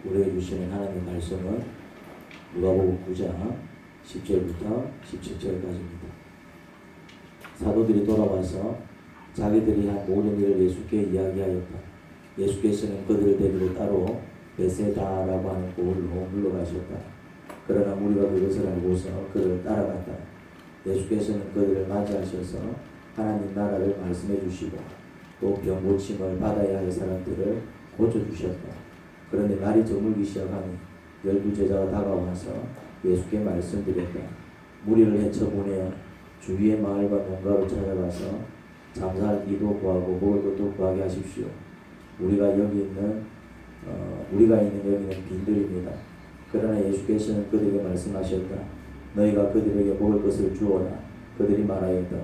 우리에게 주시는 하나님의 말씀은 누가복음 9장 10절부터 17절까지입니다. 사도들이 돌아와서 자기들이 한 모든 일을 예수께 이야기하였다. 예수께서는 그들을 데리고 따로 베세다라고 하는 곳으로 물러가셨다. 그러나 무리가 그것을 알고서 그를 따라갔다. 예수께서는 그들을 맞이하셔서 하나님 나라를 말씀해 주시고 또 병 고침을 받아야 할 사람들을 고쳐주셨다. 그런데 날이 저물기 시작하니 12제자가 다가와서 예수께 말씀드렸다. 무리를 헤쳐보내어 주위의 마을과 농가로 찾아가서 잠살 기도 구하고 먹을 것도 구하게 하십시오. 우리가 있는 여기는 빈들입니다. 그러나 예수께서는 그들에게 말씀하셨다. 너희가 그들에게 먹을 것을 주어라. 그들이 말하였다.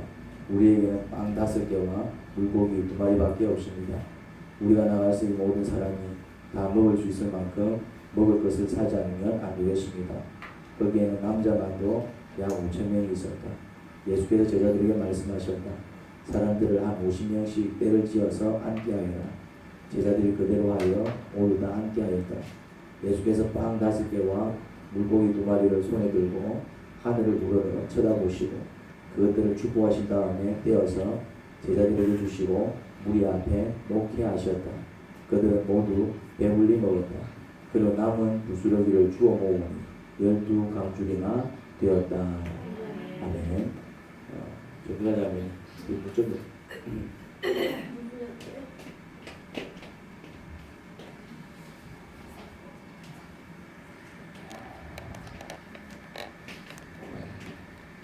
우리에게는 빵 5개와 물고기 2마리밖에 없습니다. 우리가 나가서 이 모든 사람이 다 먹을 수 있을 만큼 먹을 것을 사지 않으면 안 되겠습니다. 거기에는 남자만도 약 5,000명이 있었다. 예수께서 제자들에게 말씀하셨다. 사람들을 한 50명씩 때를 지어서 앉게 하여라. 제자들이 그대로 하여 모두 다 앉게 하였다. 예수께서 빵 5개와 물고기 2마리를 손에 들고 하늘을 우러러 쳐다보시고 그것들을 축복하신 다음에 떼어서 제자들에게 주시고 무리 앞에 놓게 하셨다. 그들은 모두 배불리 먹었다. 그리고 남은 부스러기를 주워 모으니 12강줄이나 되었다. 아멘. 정리하자면 좀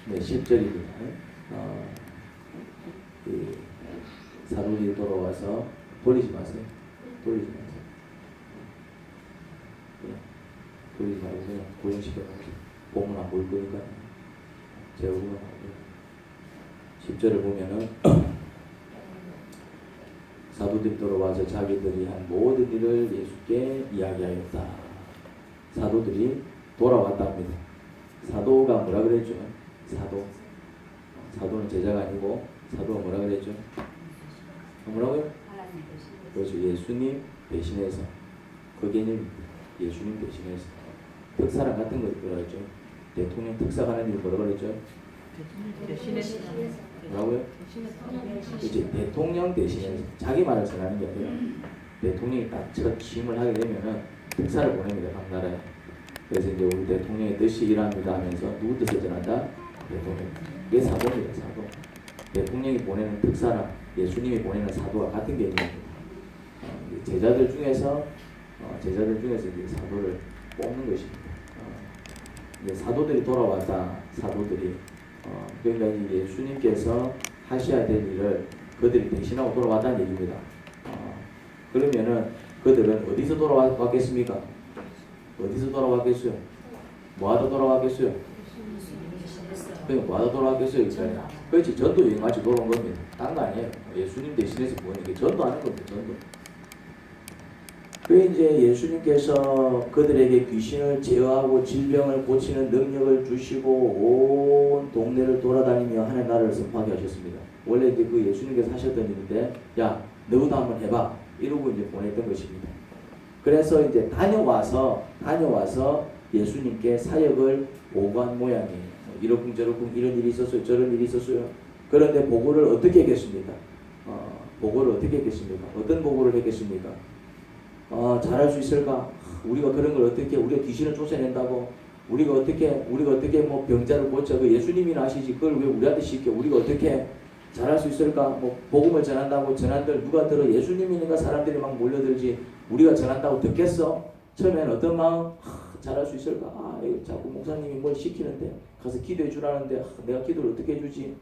네, 10절입니다. 사도들이 돌아와서 돌리지 마세요. 돌리지 말고 그냥 고정시켜 놓으세요. 보면 안 보일 거니까 제 얼굴은 안 보여요. 10절을 보면은 사도들이 돌아와서 자기들이 한 모든 일을 예수께 이야기하였다. 사도들이 돌아왔답니다. 사도가 뭐라 그랬죠? 사도는 제자가 아니고 사도가 뭐라 그랬죠? 뭐라고요? 그렇죠. 예수님 대신해서 그 개념입니다. 예수님 대신해서 특사랑 같은 거 뭐라 그랬죠? 대통령 특사가 하는 일 뭐라 그랬죠? 대신해서 뭐라고요? 그렇지. 대통령 대신해서 자기 말을 전하는 게 아니라 대통령이 딱 첫 취임을 하게 되면은 특사를 보냅니다. 각 나라에. 그래서 이제 우리 대통령의 뜻이 이러합니다 하면서 누구 뜻을 전한다? 대통령. 이게 사도입니다. 사도. 대통령이 보내는 특사랑 예수님이 보내는 사도가 같은 개념입니다. 제자들 중에서 이제 사도를 뽑는 것입니다. 이제 사도들이 돌아왔다. 사도들이 그러니까 이제 예수님께서 하셔야 될 일을 그들이 대신하고 돌아왔다는 얘기입니다. 그러면은 그들은 어디서 돌아왔겠습니까? 어디서 돌아왔겠어요? 뭐하다 돌아왔겠어요? 그러니까 뭐하다 돌아왔겠어요? 그렇지. 전도 여행 같이 돌아온 겁니다. 딴 거 아니에요. 예수님 대신해서 뭐는 게 전도하는 겁니다. 전도. 그 이제 예수님께서 그들에게 귀신을 제어하고 질병을 고치는 능력을 주시고 온 동네를 돌아다니며 하나님 나라를 선포하게 하셨습니다. 원래 이제 그 예수님께서 하셨던 일인데, 야, 너도 한번 해봐. 이러고 이제 보냈던 것입니다. 그래서 이제 다녀와서 예수님께 사역을 오간 모양이에요. 이러쿵저러쿵 이런 일이 있었어요. 저런 일이 있었어요. 그런데 보고를 어떻게 했겠습니까? 보고를 어떻게 했겠습니까? 어떤 보고를 했겠습니까? 잘할 수 있을까? 우리가 그런 걸 어떻게, 우리가 귀신을 쫓아낸다고, 우리가 어떻게 뭐 병자를 고쳐, 그 예수님이나 하시지, 그걸 왜 우리한테 시켜? 우리가 어떻게 잘할 수 있을까? 뭐 복음을 전한다고 전한들 누가 들어? 예수님이니까 사람들이 막 몰려들지. 우리가 전한다고 듣겠어? 처음에는 어떤 마음? 잘할 수 있을까? 이거 자꾸 목사님이 뭘 시키는데 가서 기도해 주라는데 내가 기도를 어떻게 해주지?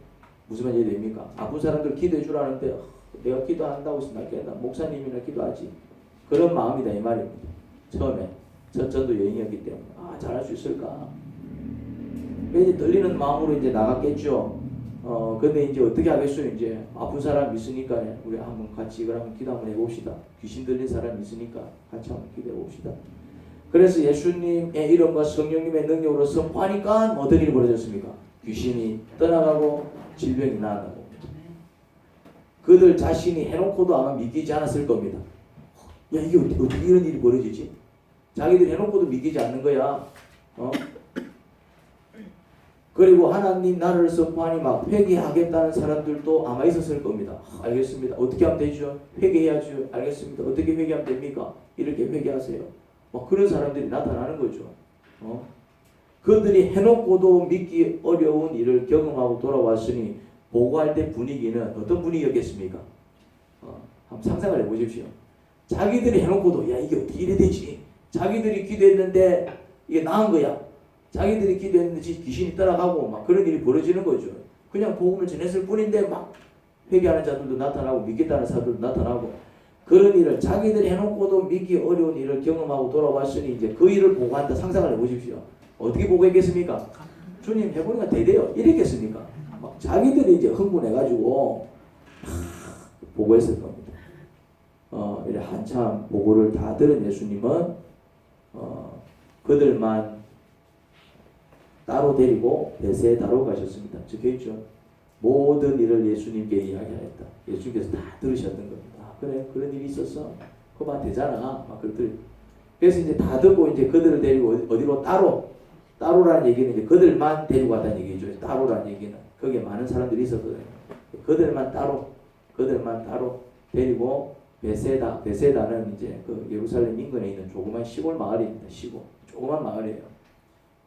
무슨 말이 됩니까? 아픈 사람들 기도해 주라는데 내가 기도한다고 생각해. 목사님이나 기도하지. 그런 마음이다 이 말입니다. 처음에 첫 전도 여행이었기 때문에 잘할 수 있을까? 이제 떨리는 마음으로 이제 나갔겠죠. 근데 이제 어떻게 하겠어요? 이제 아픈 사람 있으니까 우리 한번 같이 이걸 한번 기도 한번 해봅시다. 귀신 들린 사람 있으니까 같이 한번 기도해 봅시다. 그래서 예수님의 이름과 성령님의 능력으로 선포하니까 어떤 일이 벌어졌습니까? 귀신이 떠나가고 질병이 나아가고. 그들 자신이 해놓고도 아마 믿기지 않았을 겁니다. 야, 이게 어떻게 이런 일이 벌어지지? 자기들이 해놓고도 믿기지 않는 거야. 그리고 하나님 나라를 선포하니 막 회개하겠다는 사람들도 아마 있었을 겁니다. 알겠습니다. 어떻게 하면 되죠? 회개해야죠. 알겠습니다. 어떻게 회개하면 됩니까? 이렇게 회개하세요. 막 그런 사람들이 나타나는 거죠. 그들이 해놓고도 믿기 어려운 일을 경험하고 돌아왔으니 보고할 때 분위기는 어떤 분위기였겠습니까? 한번 상상을 해보십시오. 자기들이 해놓고도 야 이게 어떻게 이래 되지? 자기들이 기도했는데 이게 나은 거야. 자기들이 기도했는데 귀신이 따라가고 막 그런 일이 벌어지는 거죠. 그냥 복음을 전했을 뿐인데 막 회개하는 자들도 나타나고 믿겠다는 사람들도 나타나고 그런 일을 자기들이 해놓고도 믿기 어려운 일을 경험하고 돌아왔으니 이제 그 일을 보고한다. 상상을 해보십시오. 어떻게 보고했겠습니까? 주님 해보니까 대대요. 이랬겠습니까? 막 자기들이 이제 흥분해가지고 보고했을 겁니다. 이래 한참 보고를 다 들은 예수님은 그들만 따로 데리고 베세다로 가셨습니다. 적혀있죠. 모든 일을 예수님께 이야기하였다. 예수님께서 다 들으셨던 겁니다. 그래 그런 일이 있었어. 그만 되잖아. 막 그랬더니 그래서 이제 다 듣고 이제 그들을 데리고 어디로 따로라는 얘기는 이제 그들만 데리고 갔다는 얘기죠. 따로라는 얘기는 거기에 많은 사람들이 있었거든요. 그들만 따로 데리고 베세다는 이제 그 예루살렘 인근에 있는 조그만 시골 마을입니다. 조그만 마을이에요.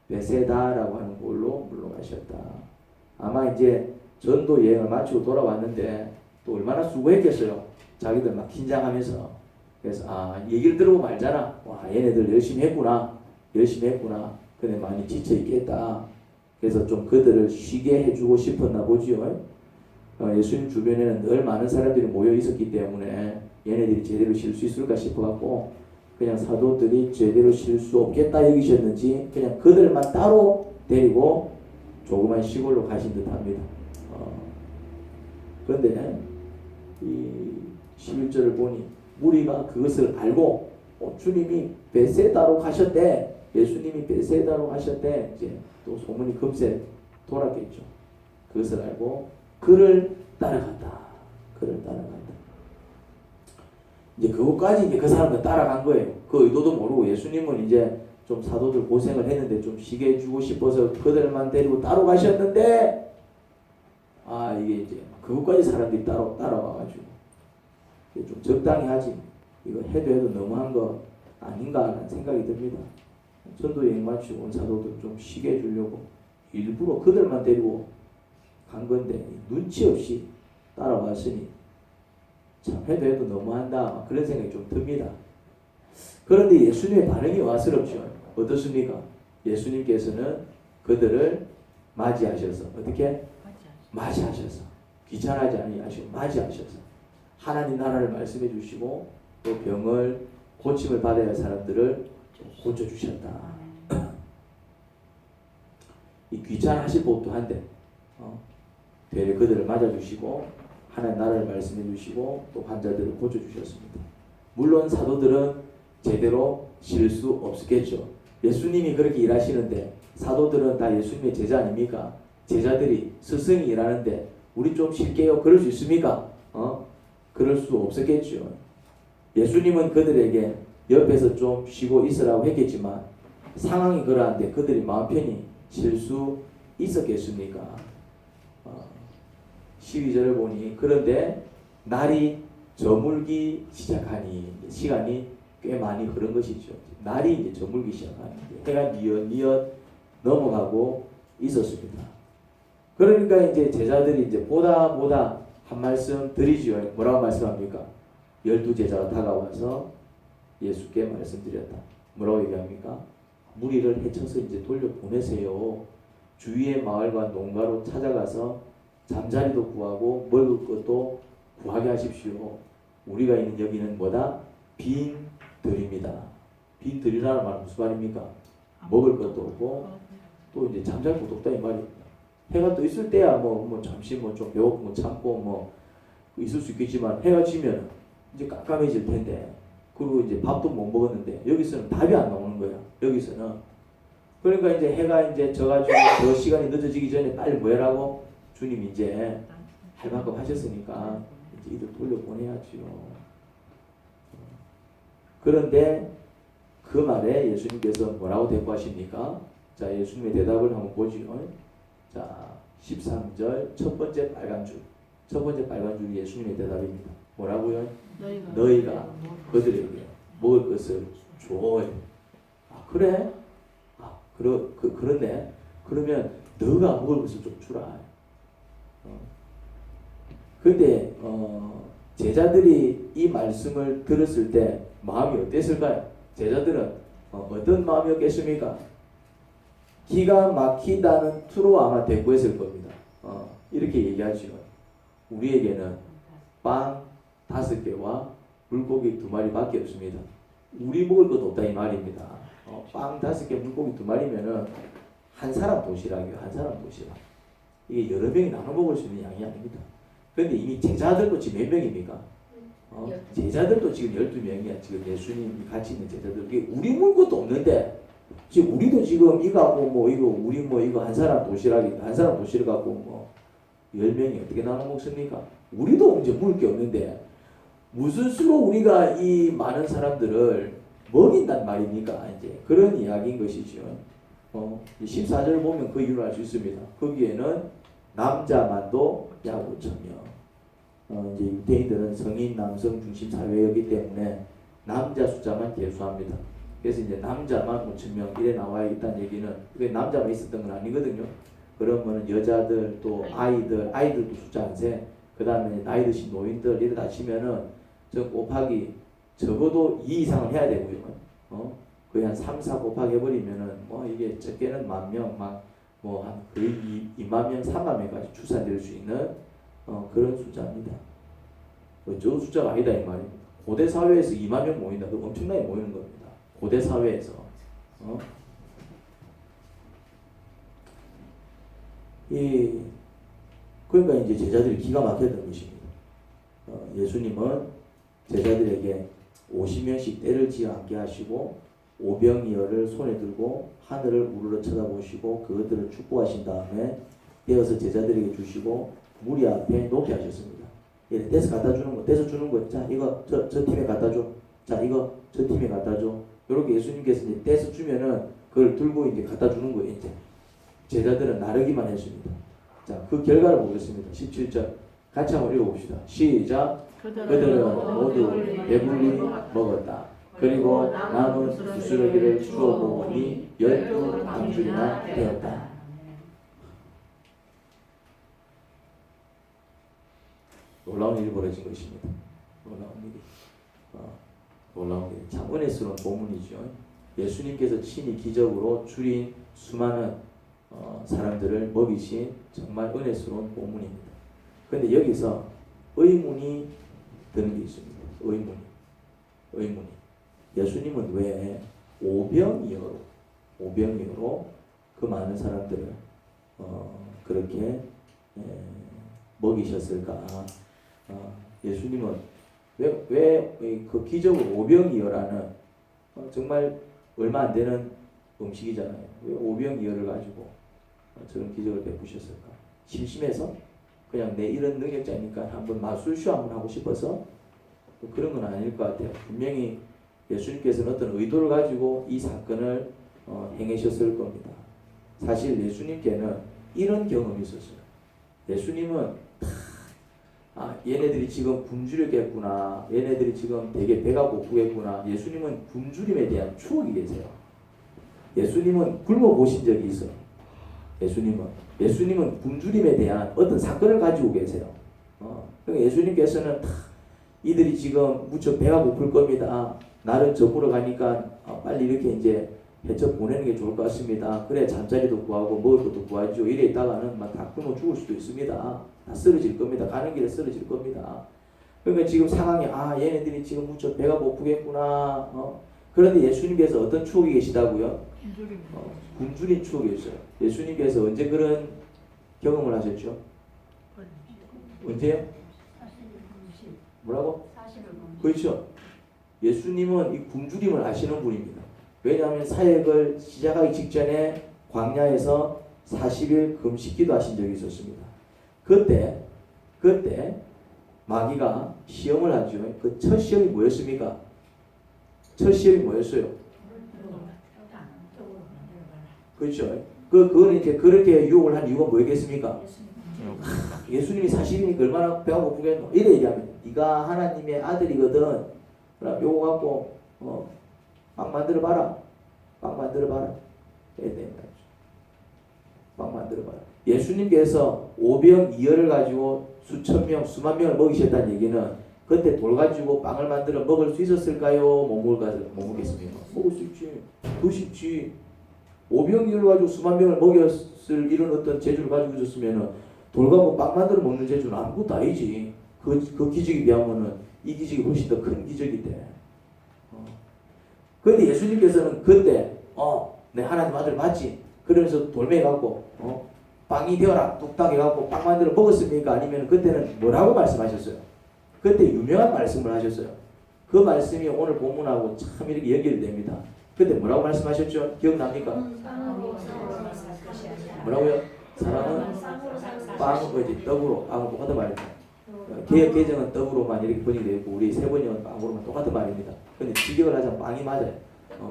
베세다라고 하는 곳으로 물러가셨다. 아마 이제 전도 여행을 마치고 돌아왔는데 또 얼마나 수고했겠어요. 자기들 막 긴장하면서. 그래서 얘기를 들어보면 알잖아. 와 얘네들 열심히 했구나. 근데 많이 지쳐 있겠다. 그래서 좀 그들을 쉬게 해주고 싶었나 보지요. 예수님 주변에는 늘 많은 사람들이 모여 있었기 때문에 얘네들이 제대로 쉴 수 있을까 싶어갖고 그냥 사도들이 제대로 쉴 수 없겠다 여기셨는지 그냥 그들만 따로 데리고 조그만 시골로 가신 듯합니다. 그런데 이 11절을 보니 무리가 그것을 알고 주님이 베세다로 가셨대. 예수님이 베세다로 가셨대. 이제 또 소문이 금세 돌았겠죠. 그것을 알고 그를 따라간다. 이제 그것까지 이제 그 사람들 따라간 거예요. 그 의도도 모르고 예수님은 이제 좀 사도들 고생을 했는데 좀 쉬게 해주고 싶어서 그들만 데리고 따로 가셨는데 이게 이제 그것까지 사람들이 따라와가지고 좀 적당히 하지. 이거 해도 너무한 거 아닌가 하는 생각이 듭니다. 전도 여행 마치고 온 사도들 좀 쉬게 해주려고 일부러 그들만 데리고 간 건데 눈치 없이 따라왔으니 참 해도 너무한다 그런 생각이 좀 듭니다. 그런데 예수님의 반응이 와스럽죠. 어떻습니까? 예수님께서는 그들을 맞이하셔서 어떻게? 맞이하셔서 귀찮아하지 아니하시고 맞이하셔서 하나님 나라를 말씀해 주시고 또 병을 고침을 받아야 할 사람들을 고쳐주셨다. 이 귀찮아하실 법도 한데 되레 그들을 맞아주시고 하나님 나라를 말씀해 주시고 또 환자들을 고쳐주셨습니다. 물론 사도들은 제대로 쉴 수 없었겠죠. 예수님이 그렇게 일하시는데 사도들은 다 예수님의 제자 아닙니까? 제자들이 스승이 일하는데 우리 좀 쉴게요. 그럴 수 있습니까? 그럴 수 없었겠죠. 예수님은 그들에게 옆에서 좀 쉬고 있으라고 했겠지만 상황이 그러한데 그들이 마음 편히 쉴 수 있었겠습니까? 12절을 보니 그런데 날이 저물기 시작하니 시간이 꽤 많이 흐른 것이죠. 날이 이제 저물기 시작하니 해가 뉘엿뉘엿 넘어가고 있었습니다. 그러니까 이제 제자들이 이제 보다 한 말씀 드리지요. 뭐라고 말씀합니까? 12제자가 다가와서 예수께 말씀드렸다. 뭐라고 얘기합니까? 무리를 해쳐서 이제 돌려보내세요. 주위의 마을과 농가로 찾아가서 잠자리도 구하고 먹을 것도 구하게 하십시오. 우리가 있는 여기는 뭐다? 빈 들입니다. 빈 들이라는 말은 무슨 말입니까? 먹을 것도 없고 또 이제 잠잘 곳도 없다 이 말입니다. 해가 떠 있을 때야 뭐 잠시 뭐 좀 배고픈 거 참고 뭐 있을 수 있겠지만 해가 지면 이제 깜깜해질 텐데 그리고 이제 밥도 못 먹었는데 여기서는 답이 안 나오는 거야. 여기서는 그러니까 이제 해가 이제 져가지고 그 시간이 늦어지기 전에 빨리 뭐 해라고 주님이 이제 할 만큼 하셨으니까 이제 이들 돌려보내야지요. 그런데 그 말에 예수님께서 뭐라고 대꾸하십니까? 자, 예수님의 대답을 한번 보지요. 자, 13절 첫 번째 빨간 줄. 첫 번째 빨간 줄이 예수님의 대답입니다. 뭐라고요? 너희가 그들에게 먹을 것을 줘. 아, 그래? 아, 그렇네. 그러면 너가 먹을 것을 좀 주라. 근데 제자들이 이 말씀을 들었을 때 마음이 어땠을까요? 제자들은 어떤 마음이었겠습니까? 기가 막히다는 투로 아마 대꾸했을 겁니다. 이렇게 얘기하죠. 우리에게는 빵 5개와 물고기 2마리밖에 없습니다. 우리 먹을 것도 없다 이 말입니다. 빵 5개, 물고기 2마리면은 한 사람 도시락이에요. 한 사람 도시락. 이게 여러 명이 나눠 먹을 수 있는 양이 아닙니다. 그런데 이미 제자들도 지금 몇 명입니까? 제자들도 지금 12명이야. 지금 예수님이 같이 있는 제자들. 이게 우리 먹을 것도 없는데 지금 우리도 지금 이거 하고 뭐 이거 우리 뭐 이거 한 사람 도시락이 한 사람 도시락 갖고 뭐 10명이 어떻게 나눠 먹습니까? 우리도 이제 먹을 게 없는데 무슨 수로 우리가 이 많은 사람들을 먹인단 말입니까? 이제 그런 이야기인 것이죠. 14절을 보면 그 이유를 알 수 있습니다. 거기에는 남자만도 약 5,000명. 이제 유대인들은 성인 남성 중심 사회이기 때문에 남자 숫자만 계수합니다. 그래서 이제 남자만 5,000명 이래 나와 있다는 얘기는 그게 남자만 있었던 건 아니거든요. 그러면 여자들 또 아이들도 숫자 안 세. 그 다음에 나이 드신 노인들 이래 다 치면은 저 곱하기 적어도 2 이상은 해야 되고요. 거의 한 3, 4 곱하기 해버리면은 뭐 이게 적게는 10,000명 뭐 한 거의 2만 명, 3만 명까지 추산될 수 있는 그런 숫자입니다. 저 숫자가 아니다 이 말입니다. 고대 사회에서 2만 명 모인다. 그 엄청나게 모이는 겁니다. 고대 사회에서. 그러니까 이제 제자들이 기가 막혔던 것입니다. 예수님은 제자들에게 50명씩 때를 지어 앉게 하시고 오병이어를 손에 들고 하늘을 우러러 쳐다보시고 그것들을 축복하신 다음에 떼어서 제자들에게 주시고 무리 앞에 놓게 하셨습니다. 떼서 갖다 주는 거, 떼서 주는 거. 자, 이거 저 팀에 갖다 줘. 자, 이거 저 팀에 갖다 줘. 이렇게 예수님께서 이제 떼서 주면은 그걸 들고 이제 갖다 주는 거예요. 이제 제자들은 나르기만 했습니다. 자, 그 결과를 보겠습니다. 17절 같이 한번 읽어봅시다. 시작. 그들은 모두 배불리 먹었다. 그리고 남은 부스러기를 주워 먹으니 12방줄이나 되었다. 놀라운 일이 벌어진 것입니다. 놀라운 일이. 놀라운 일. 참 은혜스러운 본문이죠. 예수님께서 친히 기적으로 줄인 수많은 사람들을 먹이신 정말 은혜스러운 본문입니다. 그런데 여기서 의문이 드는 게 있습니다. 의문이. 예수님은 왜 오병이어로 그 많은 사람들을 그렇게 먹이셨을까? 예수님은 왜 그 기적으로 오병이어라는 정말 얼마 안 되는 음식이잖아요. 왜 오병이어를 가지고 저런 기적을 베푸셨을까? 심심해서? 그냥 내 이런 능력자니까 한번 마술쇼 한번 하고 싶어서? 그런 건 아닐 것 같아요. 분명히 예수님께서는 어떤 의도를 가지고 이 사건을 행하셨을 겁니다. 사실 예수님께는 이런 경험이 있었어요. 예수님은 얘네들이 지금 굶주렸겠구나. 얘네들이 지금 되게 배가 고프겠구나. 예수님은 굶주림에 대한 추억이 계세요. 예수님은 굶어보신 적이 있어요. 예수님은 굶주림에 대한 어떤 사건을 가지고 계세요. 그러니까 예수님께서는 이들이 지금 무척 배가 고플 겁니다. 나를 저물어 가니까 빨리 이렇게 이제 해쳐 보내는 게 좋을 것 같습니다. 그래 잠자리도 구하고 먹을 것도 구하죠. 이래 있다가는 막 다 굶어 죽을 수도 있습니다. 다 쓰러질 겁니다. 가는 길에 쓰러질 겁니다. 그러니까 지금 상황이 얘네들이 지금 무척 배가 고프겠구나. 그런데 예수님께서 어떤 추억이 계시다고요? 굶주린 추억이 있어요. 예수님께서 언제 그런 경험을 하셨죠? 언제요? 뭐라고? 그렇죠. 예수님은 이 굶주림을 아시는 분입니다. 왜냐하면 사역을 시작하기 직전에 광야에서 40일 금식기도 하신 적이 있었습니다. 그때 마귀가 시험을 하죠. 그 첫 시험이 뭐였습니까? 첫 시험이 뭐였어요? 그렇죠. 그거는 이제 그렇게 유혹을 한 이유가 뭐겠습니까? 예수님이 사실이니까 얼마나 배가 고프겠노. 이래 얘기하면 네가 하나님의 아들이거든. 그럼 요거 갖고 빵 만들어봐라. 빵 만들어봐라. 이래 됩니다. 빵 만들어봐라. 예수님께서 오병이어를 가지고 수천 명, 수만 명을 먹이셨다는 얘기는 그때 돌 가지고 빵을 만들어 먹을 수 있었을까요? 못 먹겠습니까? 먹을 수 있지. 더 쉽지. 오병이어를 가지고 수만 명을 먹였을 이런 어떤 재주를 가지고 있었으면은 돌 가지고 빵 만들어 먹는 재주는 아무것도 아니지. 그 기적에 비하면은 이 기적이 훨씬 더 큰 기적인데. 그런데 예수님께서는 그때 내 하나님 아들 맞지? 그러면서 돌멩이 갖고 빵이 되어라 뚝딱 해갖고 빵 만들어 먹었습니까? 아니면 그때는 뭐라고 말씀하셨어요? 그때 유명한 말씀을 하셨어요. 그 말씀이 오늘 본문하고 참 이렇게 연결됩니다. 그때 뭐라고 말씀하셨죠? 기억납니까? 뭐라고요? 사람은 빵을 떡으로 빵을 똑같은 말입니다. 개혁 개정은 떡으로만 이렇게 번역이 되어 있고 우리 세번역은 빵으로만 똑같은 말입니다. 근데 직역을 하자면 빵이 맞아요.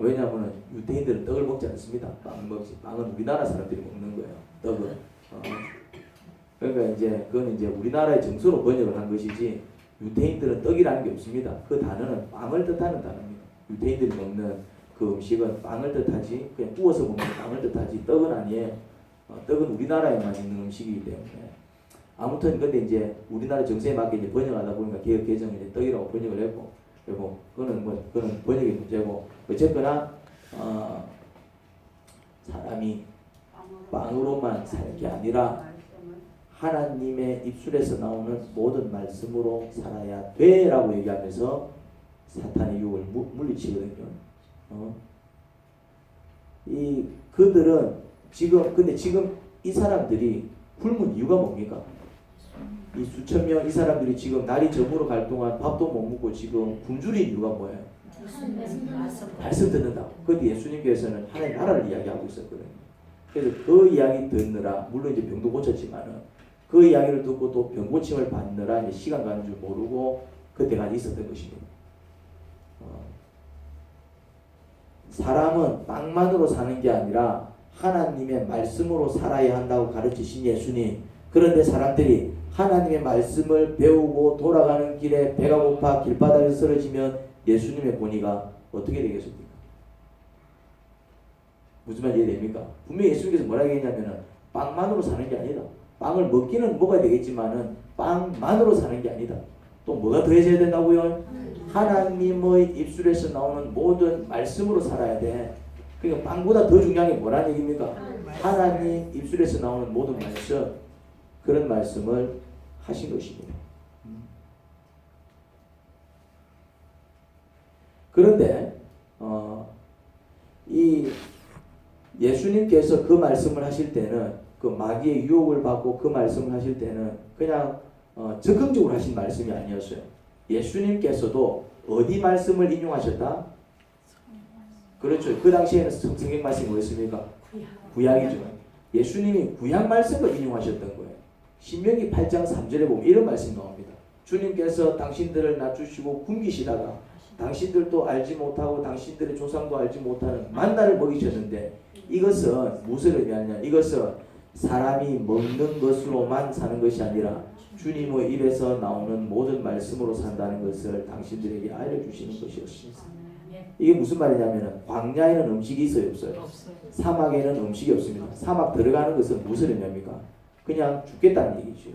왜냐하면 유대인들은 떡을 먹지 않습니다. 빵을 먹지. 빵은 우리나라 사람들이 먹는 거예요. 떡은. 그러니까 이제 그건 이제 우리나라의 정서로 번역을 한 것이지 유대인들은 떡이라는 게 없습니다. 그 단어는 빵을 뜻하는 단어입니다. 유대인들이 먹는 그 음식은 빵을 뜻하지 그냥 구워서 먹는 빵을 뜻하지 떡은 아니에요. 떡은 우리나라에만 있는 음식이기 때문에. 아무튼 근데 이제 우리나라 정세에 맞게 이제 번역하다 보니까 개혁 개정은 이제 떡이라고 번역을 했고 그리고 그거는 번역의 문제고 어쨌거나 사람이 빵으로만 살 게 아니라 하나님의 입술에서 나오는 모든 말씀으로 살아야 돼라고 얘기하면서 사탄의 유혹을 물리치거든요. 이 그들은 근데 지금 이 사람들이 굶은 이유가 뭡니까? 이 수천 명 이 사람들이 지금 날이 저물어 갈 동안 밥도 못 먹고 지금 굶주린 이유가 뭐예요? 말씀 듣는다고. 그런데 예수님께서는 하나님 나라를 이야기하고 있었거든요. 그래서 그 이야기 듣느라 물론 이제 병도 고쳤지만은 그 이야기를 듣고 또 병 고침을 받느라 이제 시간 가는 줄 모르고 그때까지 있었던 것입니다. 사람은 빵만으로 사는 게 아니라 하나님의 말씀으로 살아야 한다고 가르치신 예수님. 그런데 사람들이 하나님의 말씀을 배우고 돌아가는 길에 배가 고파 길바닥에 쓰러지면 예수님의 권위가 어떻게 되겠습니까? 무슨 말이 이해됩니까? 분명히 예수님께서 뭐라고 했냐면은 빵만으로 사는 게 아니다. 빵을 먹기는 먹어야 되겠지만은 빵만으로 사는 게 아니다. 또 뭐가 더해져야 된다고요? 하나님의 입술에서 나오는 모든 말씀으로 살아야 돼. 그러니까 빵보다 더 중요한 게 뭐라는 얘기입니까? 하나님 입술에서 나오는 모든 말씀, 그런 말씀을 하신 것입니다. 그런데 이 예수님께서 그 말씀을 하실 때는 그 마귀의 유혹을 받고 그 말씀을 하실 때는 그냥 적극적으로 하신 말씀이 아니었어요. 예수님께서도 어디 말씀을 인용하셨다? 그렇죠. 그 당시에는 성경 말씀이 뭐였습니까? 구약이죠. 예수님이 구약 말씀을 인용하셨던 거예요. 신명기 8장 3절에 보면 이런 말씀이 나옵니다. 주님께서 당신들을 낮추시고 굶기시다가 당신들도 알지 못하고 당신들의 조상도 알지 못하는 만나를 먹이셨는데 이것은 무엇을 의미하냐? 이것은 사람이 먹는 것으로만 사는 것이 아니라 주님의 입에서 나오는 모든 말씀으로 산다는 것을 당신들에게 알려주시는 것이었습니다. 이게 무슨 말이냐면 광야에는 음식이 있어요? 없어요? 사막에는 음식이 없습니다. 사막 들어가는 것은 무슨 의미입니까? 그냥 죽겠다는 얘기죠.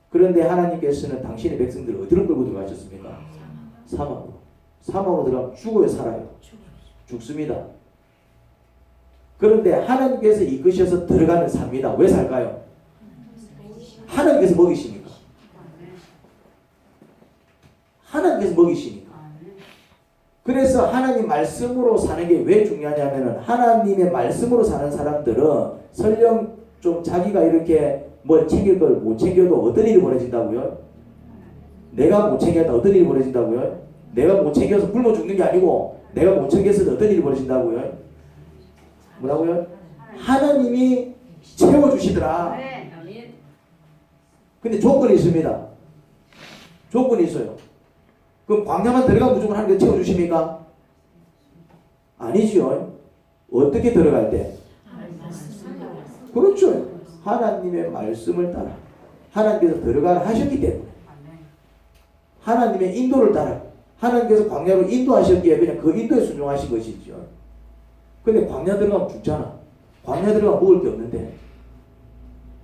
그런데 하나님께서는 당신의 백성들을 어디로 끌고 들어가셨습니까? 사막으로. 사막으로 들어가면 죽어요? 살아요? 죽습니다. 그런데 하나님께서 이끄셔서 들어가면 삽니다. 왜 살까요? 하나님께서 먹이시니까. 하나님께서 먹이시니까. 그래서 하나님 말씀으로 사는 게 왜 중요하냐면은 하나님의 말씀으로 사는 사람들은 설령 좀 자기가 이렇게 뭘 챙길 걸 못 챙겨도 어떤 일이 벌어진다고요? 내가 못 챙겼다 어떤 일이 벌어진다고요? 내가 못 챙겨서 굶어 죽는 게 아니고 내가 못 챙겼을 때 어떤 일이 벌어진다고요? 뭐라고요? 하나님이 채워주시더라. 근데 조건이 있습니다. 조건이 있어요. 그럼 광야만 들어가면 무조건 하나님께서 채워주십니까? 아니지요. 어떻게 들어갈 때? 그렇죠. 하나님의 말씀을 따라 하나님께서 들어가라 하셨기 때문에 하나님의 인도를 따라 하나님께서 광야로 인도하셨기에 그냥 그 인도에 순종하신 것이죠. 근데 광야 들어가면 죽잖아. 광야 들어가면 먹을 게 없는데.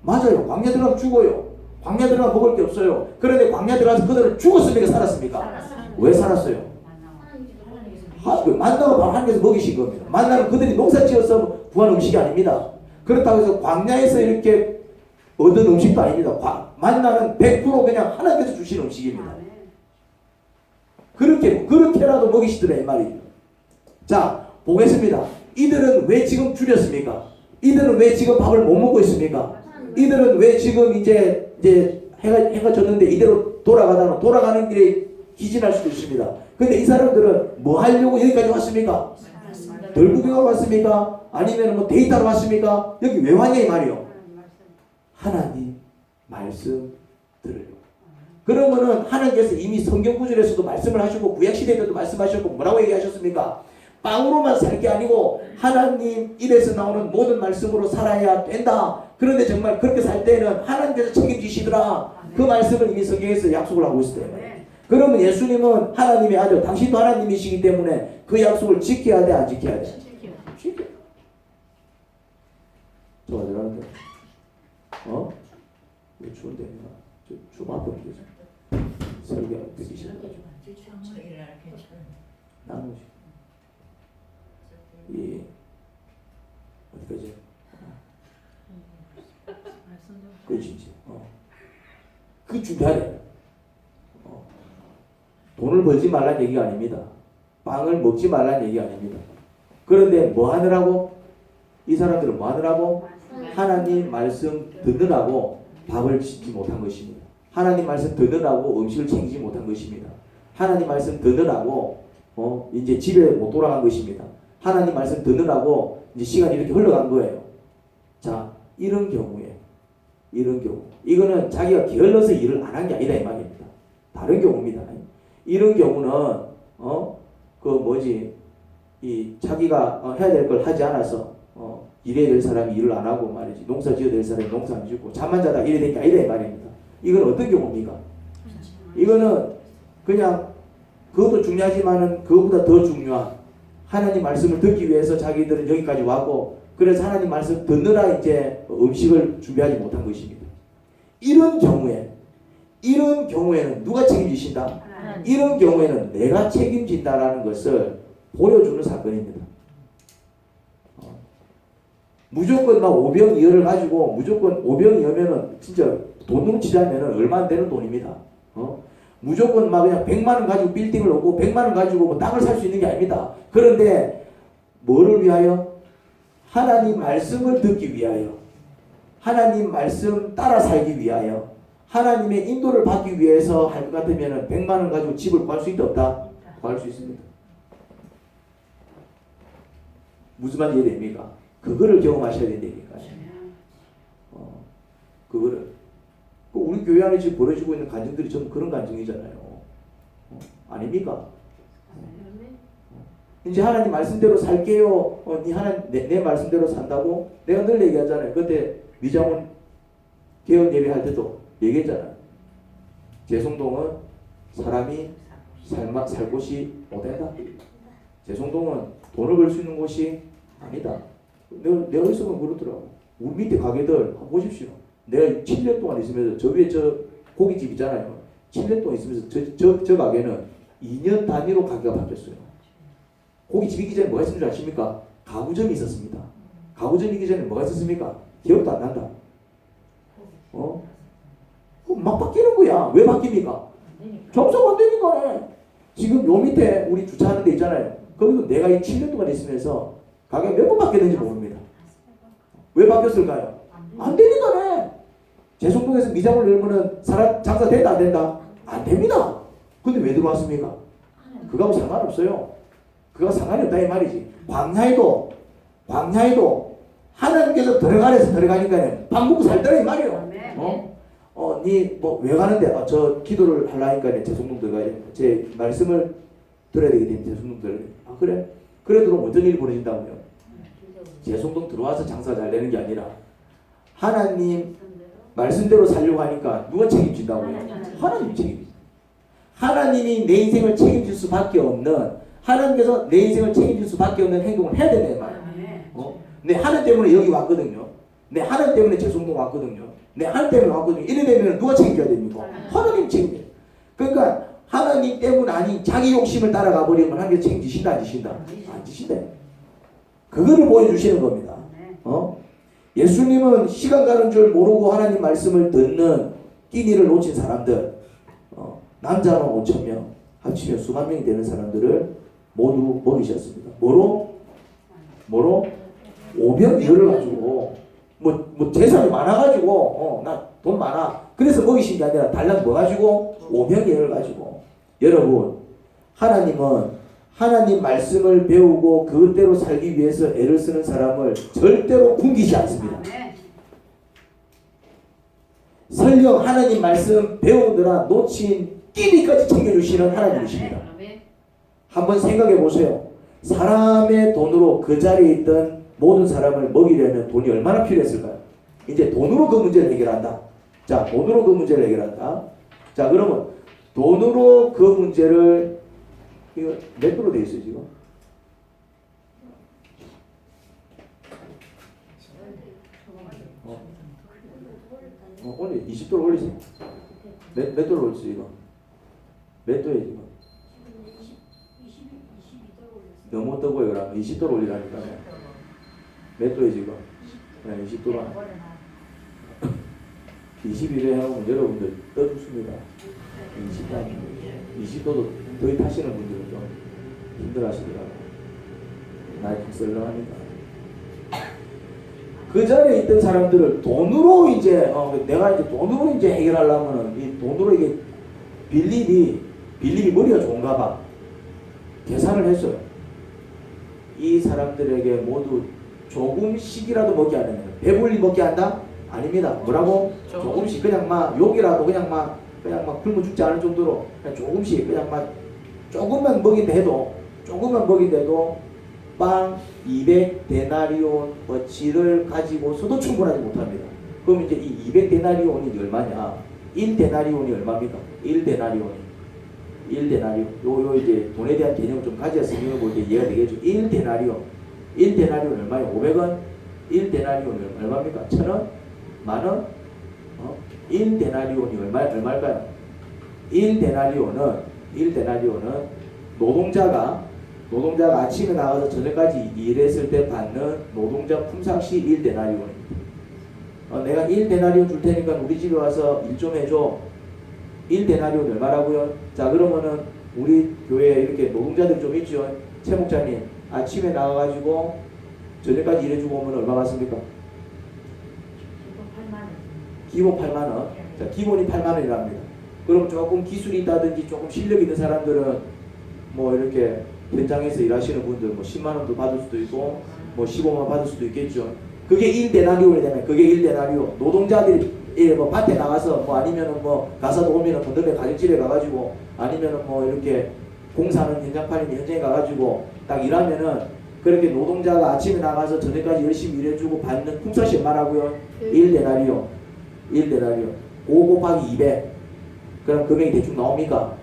맞아요. 광야 들어가면 죽어요. 광야 들어가면 먹을 게 없어요. 그런데 광야 들어가서 그들은 죽었습니까? 살았습니까? 왜 살았어요? 만나가 바로 하나님께서 먹이신 겁니다. 만나는 그들이 농사 지어서 구한 음식이 아닙니다. 그렇다고 해서 광야에서 이렇게 얻은 음식도 아닙니다. 만나는 100% 그냥 하나님께서 주신 음식입니다. 그렇게라도 먹이시더라 이 말이에요. 자, 보겠습니다. 이들은 왜 지금 줄였습니까? 이들은 왜 지금 밥을 못 먹고 있습니까? 이들은 왜 지금 이제 해가 졌는데 이대로 돌아가는 길에 기진할 수도 있습니다. 근데 이 사람들은 뭐 하려고 여기까지 왔습니까? 덜 구경하러 왔습니까? 아니면 뭐 데이트하러 왔습니까? 여기 왜 왔냐 이 말이요. 하나님 말씀 들으려고. 그러면은 하나님께서 이미 성경 구절에서도 말씀을 하시고 구약시대 때도 말씀하셨고 뭐라고 얘기하셨습니까? 빵으로만 살 게 아니고 하나님 입에서 나오는 모든 말씀으로 살아야 된다. 그런데 정말 그렇게 살 때는 하나님께서 책임지시더라. 그 말씀을 이미 성경에서 약속을 하고 있어요. 그러면 예수님은 하나님의 아들, 당신도 하나님이시기 때문에 그 약속을 지켜야 돼, 안 지켜야 돼? 지켜. 저 어디라는데? 왜 추운데? 좀 앞으로 계세요. 설교 듣기 싫어가지고. 나누시. 어디까지? 그렇지. 그 준비하래. 돈을 벌지 말란 얘기가 아닙니다. 빵을 먹지 말란 얘기가 아닙니다. 그런데 뭐 하느라고? 이 사람들은 뭐 하느라고? 하나님 말씀 듣느라고 밥을 짓지 못한 것입니다. 하나님 말씀 듣느라고 음식을 챙기지 못한 것입니다. 하나님 말씀 듣느라고 이제 집에 못 돌아간 것입니다. 하나님 말씀 듣느라고 이제 시간이 이렇게 흘러간 거예요. 자, 이런 경우 이거는 자기가 게을러서 일을 안 한 게 아니다 이 말입니다. 다른 경우입니다. 이런 경우는 자기가 해야 될 걸 하지 않아서 일해야 될 사람이 일을 안 하고 말이지, 농사 지어야 될 사람이 농사 안 짓고 잠만 자다 일해야 될 게 아니다 이 말입니다. 이건 어떤 경우입니까? 이거는 그냥 그것도 중요하지만은 그것보다 더 중요한 하나님 말씀을 듣기 위해서 자기들은 여기까지 왔고, 그래서 하나님 말씀 듣느라 이제 음식을 준비하지 못한 것입니다. 이런 경우에는 누가 책임지신다? 이런 경우에는 내가 책임진다라는 것을 보여주는 사건입니다. 무조건 막 오병이어를 가지고 무조건 오병이어면은 진짜 돈으로 치자면은 얼마 안 되는 돈입니다. 무조건 막 그냥 100만 원 가지고 빌딩을 얻고 100만 원 가지고 뭐 땅을 살 수 있는 게 아닙니다. 그런데 뭐를 위하여? 하나님 말씀을 듣기 위하여, 하나님 말씀 따라 살기 위하여, 하나님의 인도를 받기 위해서 할 것 같으면 100만 원 가지고 집을 구할 수 있다 없다? 구할 수 있습니다. 무슨 말인지 이해됩니까? 그거를 경험하셔야 된다니까요. 그거를. 우리 교회 안에 지금 벌어지고 있는 간증들이 전부 그런 간증이잖아요. 아닙니까? 이제 하나님 말씀대로 살게요. 내 말씀대로 산다고? 내가 늘 얘기하잖아요. 그때 미장원 개헌 예배할 때도 얘기했잖아요. 제송동은 사람이 살 곳이 못된다. 제송동은 돈을 벌 수 있는 곳이 아니다. 내가 있으면 그렇더라고. 우리 밑에 가게들 보십시오. 내가 7년 동안 있으면서 저 위에 저 고깃집 있잖아요. 7년 동안 있으면서 저 가게는 2년 단위로 가게가 바뀌었어요. 고깃집 있기 전에 뭐가 있었는지 아십니까? 가구점이 있었습니다. 가구점이 있기 전에 뭐가 있었습니까? 기억도 안 난다. 막 바뀌는 거야. 왜 바뀝니까? 접속 안 되니까. 지금 요 밑에 우리 주차하는 데 있잖아요. 거기도 내가 이 7년 동안 있으면서 가게가 몇 번 바뀌었는지 모릅니다. 왜 바뀌었을까요? 안 되니까. 제송동에서 미장을 열면은 사람 장사 된다 안 된다? 안 됩니다. 근데 왜 들어왔습니까? 그거하고 상관없어요. 그거가 상관이 없다 이 말이지. 광야에도 하나님께서 들어가래서 들어가니까 밥 먹고 살더라 이 말이에요. 니 뭐 왜 가는데? 저 기도를 하려니까 제송동 들어가야 돼. 제 말씀을 들어야 되기 때문에 제송동 들어야 돼. 그래? 그래 들어오면 어떤 일이 벌어진다고요? 제송동 들어와서 장사 잘 되는 게 아니라 하나님 말씀대로 살려고 하니까 누가 책임진다고요? 하나님 책임지. 하나님이 내 인생을 책임질 수밖에 없는, 하나님께서 내 인생을 책임질 수밖에 없는 행동을 해야 되는 말이야. 내 하나님 때문에 여기 왔거든요. 내 하나님 때문에 제송동 왔거든요. 내 하나님 때문에 왔거든요. 이래 되면 누가 책임져야 됩니까? 하나님 책임져. 그러니까 하나님 때문 아닌 자기 욕심을 따라가 버리면 하나님께서 책임지신다 안 지신다? 안 지신다. 그거를 보여주시는 겁니다. 예수님은 시간 가는 줄 모르고 하나님 말씀을 듣는 끼니를 놓친 사람들, 남자만 5,000명 합치면 수만 명이 되는 사람들을 모두 먹이셨습니다. 뭐로? 오병이어를 가지고 뭐 재산이 많아가지고 나 돈 많아 그래서 먹이신 게 아니라 달랑 뭐 가지고 오병이어를 가지고. 여러분, 하나님은 하나님 말씀을 배우고 그것대로 살기 위해서 애를 쓰는 사람을 절대로 굶기지 않습니다. 설령 하나님 말씀 배우느라 놓친 끼니까지 챙겨주시는 하나님이십니다. 한번 생각해 보세요. 사람의 돈으로 그 자리에 있던 모든 사람을 먹이려면 돈이 얼마나 필요했을까요? 이제 돈으로 그 문제를 해결한다. 자, 돈으로 그 문제를 해결한다. 자, 그러면 돈으로 그 문제를, 이거 몇 도로 되어 있어요 지금? 오늘 20도로 올리세요. 몇 도로 올리세요 이거? 몇 도에 지금? 너무 뜨거워요. 그러면 20도로 올리라니까요. 몇 도에 지금? 네, 20도로. 21에 하면 여러분들 떠죽습니다. 20도도 더위 타시는 분들은 좀 힘들어 하시더라고요. 나이 좀 썰렁하니까. 그 자리에 있던 사람들을 돈으로 이제, 내가 이제 돈으로 이제 해결하려면은 이 돈으로 이게 빌립이 머리가 좋은가 봐. 계산을 했어요. 이 사람들에게 모두 조금씩이라도 먹게 하는, 배불리 먹게 한다? 아닙니다. 뭐라고? 조금씩 그냥 막 욕이라도 그냥 막 굶어 죽지 않을 정도로 그냥 조금씩 그냥 막 조금만 먹인다 해도 빵 200데나리온 어치를 가지고서도 충분하지 못합니다. 그럼 이제 이 200데나리온이 얼마냐? 1데나리온이 얼마입니까? 1데나리온이. 요 이제 돈에 대한 개념을 좀 가져야 성경을 볼 때 이해가 되겠죠. 1데나리온 얼마예요? 500원? 1데나리온 얼마입니까? 1,000원? 만원? 1데나리온이 얼마일까요? 1데나리온은 노동자가 아침에 나가서 저녁까지 일했을 때 받는 노동자 품삯이 1데나리온입니다. 내가 1데나리온 줄 테니까 우리 집에 와서 일 좀 해줘. 1데나리온 얼마라고요? 자, 그러면은 우리 교회에 이렇게 노동자들 좀 있죠. 최 목사님 아침에 나가가지고 저녁까지 일해주고 오면 얼마 받습니까? 기본 8만원. 자, 기본이 8만원이랍니다. 그럼 조금 기술이 있다든지 조금 실력 있는 사람들은 뭐 이렇게 현장에서 일하시는 분들 뭐 10만원도 받을 수도 있고 뭐 15만원 받을 수도 있겠죠. 그게 1데나리온이 되면 그게 1데나리온. 노동자들이 뭐 밭에 나가서 뭐 아니면은 뭐 가사도 오면은 분들의 가정집에 가가지고 아니면은 뭐 이렇게 공사하는 현장판인 현장에 가가지고 딱 일하면은 그렇게 노동자가 아침에 나가서 저녁까지 열심히 일해주고 받는 품삯이 얼마라고요? 1데나리온. 5 곱하기 200. 그럼 금액이 대충 나옵니까?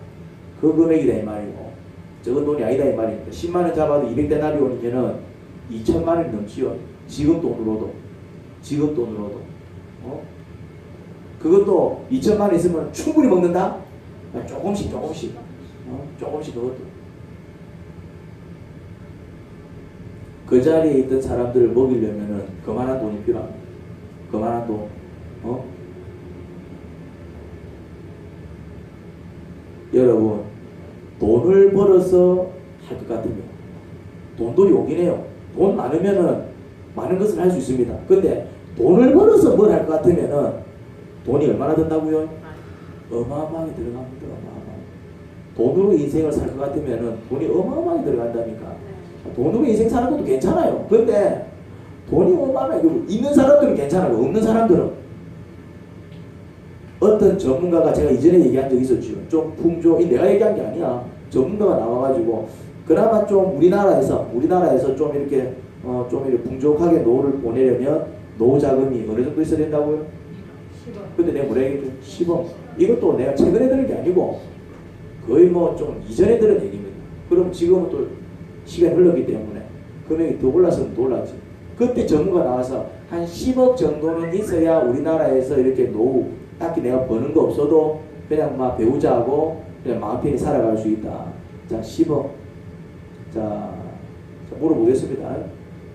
그 금액이다 이 말이고. 적은 돈이 아니다 이 말입니다. 10만원 잡아도 200데나리온이면은 2천만원이 넘지요. 지금 돈으로도. 그것도 2천만원 있으면 충분히 먹는다? 조금씩. 조금씩 그것도. 그 자리에 있던 사람들을 먹이려면은 그만한 돈이 필요합니다. 그만한 돈. 여러분, 돈을 벌어서 할 것 같으면 돈도 욕이긴 해요. 돈 많으면은 많은 것을 할 수 있습니다. 근데 돈을 벌어서 뭘 할 것 같으면은 돈이 얼마나 든다고요? 어마어마하게 들어갑니다. 돈으로 인생을 살 것 같으면은 돈이 어마어마하게 들어간다니까. 돈으로 인생 사는 것도 괜찮아요. 근데 돈이 어마어마하게 있는 사람들은 괜찮아요. 없는 사람들은 어떤 전문가가 제가 이전에 얘기한 적이 있었죠. 좀 풍조, 내가 얘기한 게 아니야. 전문가가 나와가지고 그나마 좀 우리나라에서 좀 이렇게 좀 이렇게 풍족하게 노후를 보내려면 노후 자금이 어느 정도 있어야 된다고요? 근데 내가 뭐라 얘기했죠? 10억. 이것도 내가 최근에 들은 게 아니고 거의 뭐 좀 이전에 들은 얘기입니다. 그럼 지금은 또 시간이 흘렀기 때문에 금액이 더 올랐으면 더 올랐지. 그때 전문가 나와서 한 10억 정도는 있어야 우리나라에서 이렇게 노후 딱히 내가 버는 거 없어도 그냥 막 배우자하고 그냥 마음 편히 살아갈 수 있다. 자, 10억. 자, 물어보겠습니다.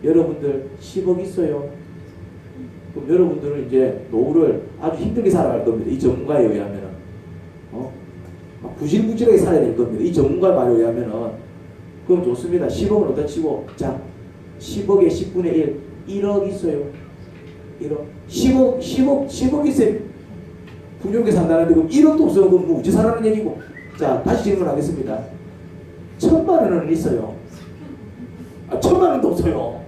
여러분들 10억 있어요? 그럼 여러분들은 이제 노후를 아주 힘들게 살아갈 겁니다. 이 전문가에 의하면은. 막 부실부실하게 살아야 될 겁니다. 이 전문가 말에 의하면은. 그럼 좋습니다. 10억은 어디다 치고, 자, 10억에 10분의 1, 1억 있어요. 1억. 10억 있어요. 풍요롭게 산다는데 그럼 1억도 없어요. 그럼 뭐 어찌 살라는 얘기고. 자, 다시 질문하겠습니다. 1,000만 원은 있어요. 1,000만 원도 없어요.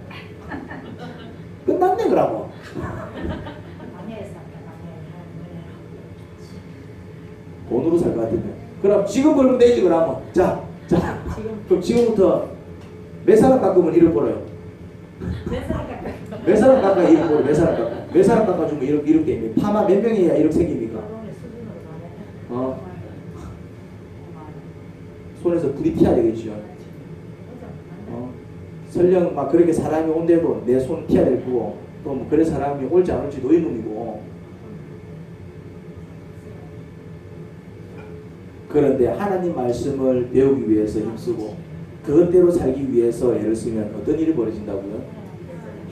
끝났네, 그러고. 돈으로 살 것 같은데. 그럼 지금 벌면 되지, 그러면. 자, 그럼 지금부터 몇 사람 깎으면 1억 벌어요? 몇 사람 깎아야 1억 벌어요? 몇 사람 깎아주면 1억 됩니까? 파마 몇 명이야 1억 생깁니까? 손에서 불이 튀어야 되겠죠. 설령 막 그렇게 사람이 온데도 내 손 튀어야 될 거고, 또 뭐 그런 사람이 올지 안 올지도 의문이고. 그런데 하나님 말씀을 배우기 위해서 힘쓰고 그것대로 살기 위해서 애를 쓰면 어떤 일이 벌어진다고요?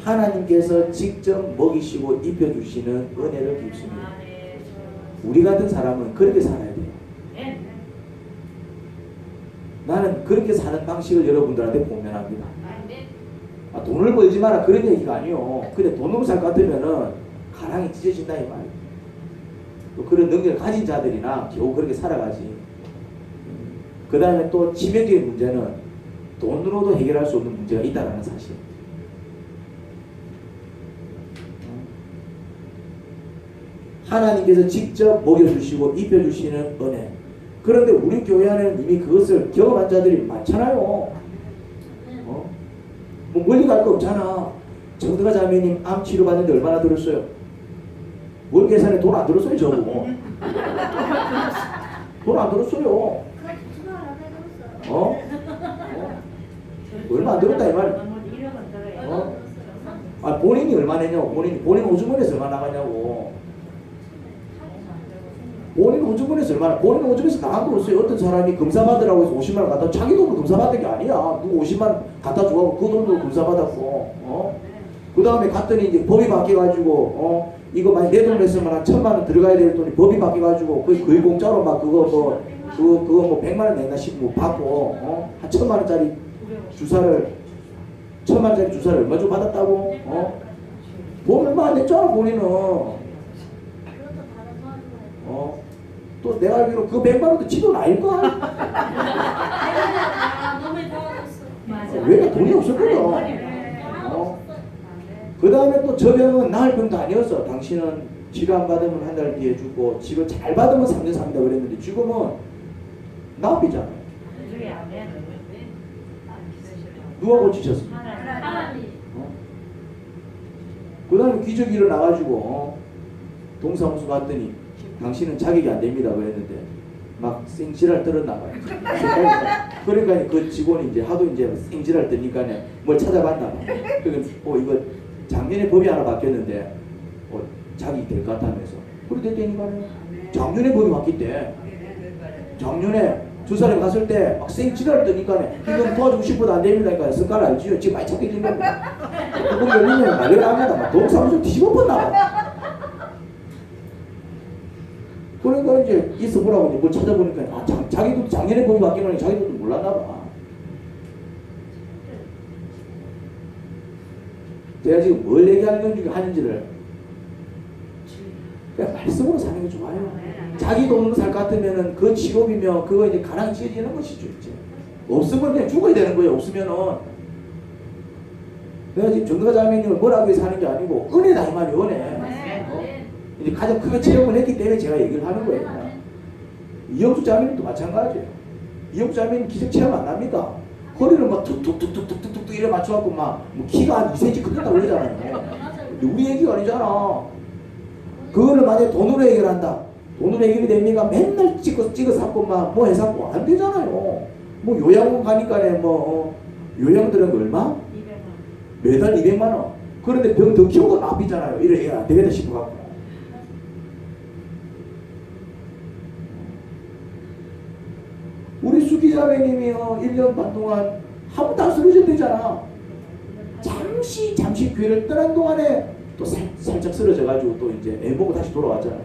하나님께서 직접 먹이시고 입혀주시는 은혜를 입습니다. 우리 같은 사람은 그렇게 살아야 돼요. 나는 그렇게 사는 방식을 여러분들한테 공면합니다. 돈을 벌지 마라 그런 얘기가 아니요. 근데 돈으로 살 것 같으면은 가랑이 찢어진다 이 말이에요. 또 그런 능력을 가진 자들이나 겨우 그렇게 살아가지. 그 다음에 또 치명적인 문제는 돈으로도 해결할 수 없는 문제가 있다는 사실. 하나님께서 직접 먹여주시고 입혀주시는 은혜. 그런데 우리 교회 안에는 이미 그것을 경험한 자들이 많잖아요. 뭐 멀리 갈 거 없잖아. 정드가 자매님 암 치료 받는데 얼마나 들었어요? 월 계산에 돈 안 들었어요, 저거. 돈 안 들었어요. 얼마 안 들었다 이 말. 본인이 얼마 내냐고. 본인 호주머니에서 얼마 나가냐고. 본인 호주머니에서 얼마나. 본인 호주머니에서 나간 거 없어요. 어떤 사람이 검사 받으라고 해서 50만 원 갖다 자기 돈으로 검사 받은 게 아니야. 누구 50만 원 갖다 주고 그 돈으로 검사 받았고. 그 다음에 갔더니 이제 법이 바뀌어가지고 이거 만약 내 돈으로 했으면 한 1,000만 원 들어가야 될 돈이 법이 바뀌어가지고 거의 공짜로 막 그거 뭐 100만 원 낸다 싶고 받고 한 1,000만 원짜리 주사를 1,000만 원짜리 주사를 얼마 주고 받았다고? 돈 얼마 안 냈잖아 본인은. 또 내가 알기로 그 100만 원도 지돈 아닐걸? 왜 돈이 없었거든. 그 다음에 또 저 병은 나을 병도 아니었어. 당신은 치료 안 받으면 한 달 뒤에 주고 치료 잘 받으면 3년 삽니다 그랬는데 지금은 나업이잖아. 누가 고치셨습니까? 그 다음에 기적이 일어나가지고 동사무소 갔더니 당신은 자격이 안 됩니다 그랬는데 막 생지랄 떨었나 봐요. 그러니까 그 직원이 이제 하도 이제 생지랄 뜨니까 뭘 찾아봤나 봐. 그러니까 이거 작년에 법이 하나 바뀌었는데 자격이 될 것 같다면서. 그래 됐다니까요. 작년에 법이 바뀌었대. 작년에 주사를 갔을 때 막 생지랄 뜨니까 이건 도와주고 싶어도 안 됩니다. 그러니까 습관 알지요. 지금 많이 찾게 된 겁니다. 그거 열리면 난리가 납니다. 막 동사무소 뒤집어봤나 봐. 그러니까 이제 있어보라고 이제 뭘 찾아보니까 자기도 작년에 법이 바뀐 거니 자기도 몰랐나 봐. 제가 지금 뭘 얘기하는 중에 하는지를 그냥 말씀으로 사는 게 좋아요. 자기 돈으로 살 것 같으면은 그 직업이면 그거 이제 가랑이 찢어지는 것이죠. 이제 없으면 그냥 죽어야 되는 거예요. 없으면은 내가 지금 정도가 자매님을 뭐라고 해서 하는 게 아니고 은혜다 이 말이 은혜. 이제 가장 크게 체험을 했기 때문에 제가 얘기를 하는 거예요. 이영수 자매님도 마찬가지예요. 이영수 자매님 기적 체험 안 납니까? 허리를 막 툭툭툭툭툭툭 이래 맞춰갖고 막 뭐 키가 한 2cm 크겠다고 그러잖아요. 우리 얘기가 아니잖아. 그거를 만약에 돈으로 해결한다. 돈으로 해결이 됩니까? 맨날 찍어 샀고 막 뭐 해샀고 안 되잖아요. 뭐 요양원 가니까네 요양들은 얼마? 200만. 매달 200만 원. 그런데 병 더 키우고 납이잖아요. 이래 안 되겠다 싶어갖고. 우리 수기자매님이 1년 반 동안 한 번도 안 쓰러졌대잖아. 잠시 교회를 떠난 동안에 또 살짝 쓰러져가지고 또 이제 애 보고 다시 돌아왔잖아.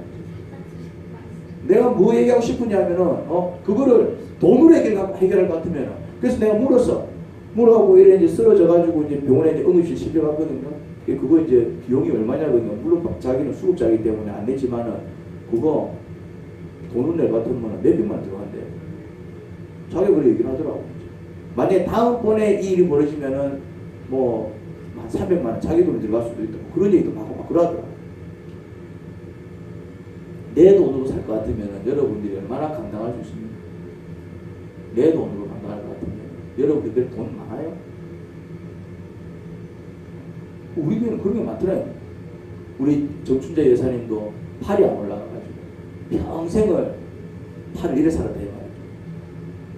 내가 뭐 얘기하고 싶으냐면은 그거를 돈으로 해결할 것 같으면은 그래서 내가 물어가고 이래 이제 쓰러져가지고 이제 병원에 이제 응급실 실려갔거든요. 그거 이제 비용이 얼마냐거든요. 물론 자기는 수급자이기 때문에 안 냈지만은 그거 돈을 낼 것 같으면 몇백만 원 들어간대. 자기가 그렇게 얘기를 하더라고. 만약에 다음번에 이 일이 벌어지면은 뭐 한 300만 원 자기 돈이 들어갈 수도 있다. 뭐 그런 얘기도 하고 막 그러더라고. 내 돈으로 살 것 같으면 여러분들이 얼마나 감당할 수 있습니까? 내 돈으로 감당할 것 같으면 여러분들 돈 많아요? 우리 교회는 그런 게 많더라고요. 우리 정춘자 여사님도 팔이 안 올라가가지고 평생을 팔을 이래 살았다 이 말이에요.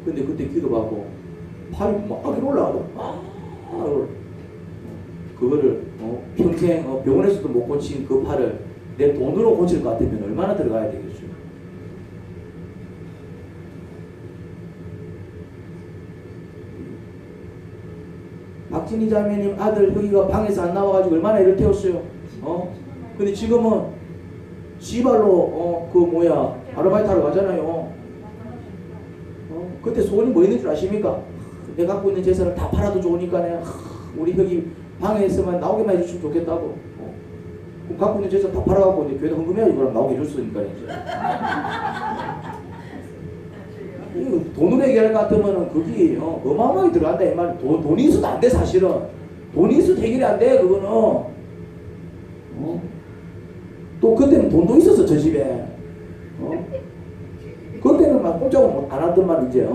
근데 그때 기도받고 팔이 막 올라가고 그거를 평생 병원에서도 못 고친 그 팔을 내 돈으로 고칠 것 같으면 얼마나 들어가야 되겠죠. 박진희 자매님 아들 여기가 방에서 안 나와가지고 얼마나 애를 태웠어요. 근데 지금은 지발로 아르바이트 하러 가잖아요. 그때 소원이 뭐 있는 줄 아십니까? 내가 갖고 있는 재산을 다 팔아도 좋으니까 우리 여기 방에 있으면 나오게만 해주시면 좋겠다고. 그럼 갖고 있는 재산 다 팔아갖고 이제 교회에 헌금해야지 그럼 나오게 해줬으니까 이제. 돈으로 해결할 것 같으면은 그게 어마어마하게 들어간다 이 말. 돈이 있어도 안 돼 사실은. 돈이 있어도 해결이 안 돼 그거는. 또 그때는 돈도 있었어 저 집에. 그때는 막 공짜로 안 하던 말 이제